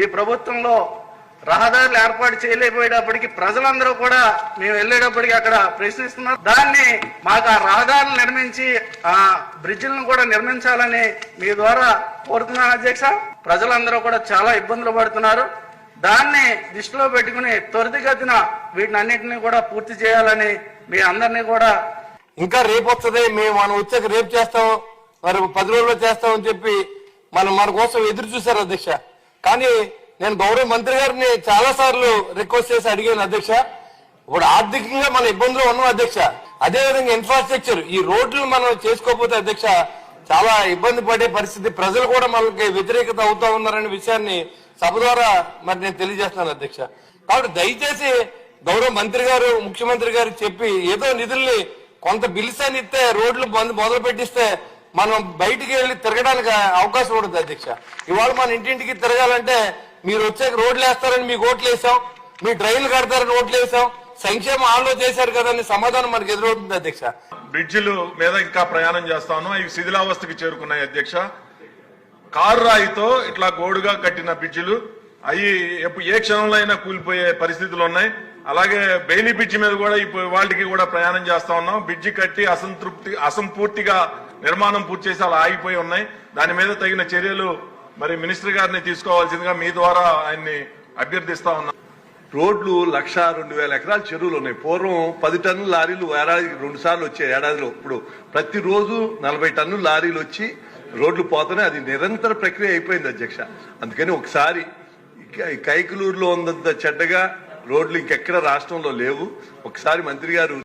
ఈ ప్రభుత్వంలో రహదారులు ఏర్పాటు చేయలేకపోయేటప్పటికి ప్రజలందరూ కూడా మేము వెళ్ళేటప్పటికి అక్కడ ప్రశ్నిస్తున్నారు. దాన్ని మాకు ఆ రహదారులు నిర్మించి ఆ బ్రిడ్జిలను కూడా నిర్మించాలని మీ ద్వారా కోరుతున్నాను అధ్యక్ష. ప్రజలందరూ కూడా చాలా ఇబ్బందులు పడుతున్నారు. దాన్ని దృష్టిలో పెట్టుకుని త్వరితగతిన వీటిని అన్నింటినీ కూడా పూర్తి చేయాలని మీ అందరినీ కూడా ఇంకా రేపు వస్తుంది, మనం వచ్చాక రేపు చేస్తాం, మరి 10 రోజుల్లో చేస్తామని చెప్పి మన కోసం ఎదురు చూశారు అధ్యక్ష. కానీ నేను గౌరవ మంత్రి గారిని చాలా సార్లు రిక్వెస్ట్ చేసి అడిగాను అధ్యక్ష. ఇప్పుడు ఆర్థికంగా మన ఇబ్బందులు ఉన్నాం అధ్యక్ష. అదేవిధంగా ఇన్ఫ్రాస్ట్రక్చర్ ఈ రోడ్లు మనం చేసుకోకపోతే అధ్యక్ష చాలా ఇబ్బంది పడే పరిస్థితి, ప్రజలు కూడా మనకి వ్యతిరేకత అవుతా ఉన్నారనే విషయాన్ని సభ ద్వారా మరి నేను తెలియజేస్తున్నాను అధ్యక్ష. కాబట్టి దయచేసి గౌరవ మంత్రి గారు ముఖ్యమంత్రి గారికి చెప్పి ఏదో నిధుల్ని కొంత బిల్స్ ఇస్తే రోడ్లు మొదలు పెట్టిస్తే మనం బయటికి వెళ్ళి తిరగడానికి అవకాశం ఉంటుంది అధ్యక్ష. ఇవాళ మన ఇంటింటికి తిరగాలంటే మీరు వచ్చాక రోడ్లు వేస్తారని మీకు ఓట్లు వేసాం, మీ డ్రైన్లు కడతారని ఓట్లు వేసాం, సంక్షేమం ఆన్లో చేశారు కదా అని సమాధానం మనకు ఎదురవుతుంది అధ్యక్ష. బ్రిడ్జిల మీద ఇంకా ప్రయాణం చేస్తా ఉన్నాం. ఇవి శిథిలావస్థకి చేరుకున్నాయి అధ్యక్ష. కారు రాయితో ఇట్లా గోడుగా కట్టిన బ్రిడ్జిలు అవి ఏ క్షణంలో అయినా కూలిపోయే పరిస్థితులు ఉన్నాయి. అలాగే బెయిలీ బ్రిడ్జి మీద కూడా వాళ్ళకి కూడా ప్రయాణం చేస్తా ఉన్నాం. బ్రిడ్జి కట్టి అసంపూర్తిగా నిర్మాణం పూర్తి చేసి అలా ఆగిపోయి ఉన్నాయి. దాని మీద తగిన చర్యలు మరి మినిస్టర్ గారిని తీసుకోవాల్సిందిగా మీ ద్వారా ఆయన్ని అభ్యర్థిస్తా ఉన్నాం. రోడ్లు 1,02,000 ఎకరాల చెరువులు ఉన్నాయి. పూర్వం 10 టన్నుల లారీలు ఏడాదికి 2 సార్లు వచ్చాయి ఏడాదిలో. ఇప్పుడు ప్రతిరోజు 40 టన్నుల లారీలు వచ్చి రోడ్లు పోతున్నాయి. అది నిరంతర ప్రక్రియ అయిపోయింది అధ్యక్ష. అందుకని ఒకసారి కైకలూరులో ఉన్నంత చెడ్డగా రోడ్లు ఇంకెక్కడ రాష్ట్రంలో లేవు. ఒకసారి మంత్రి గారు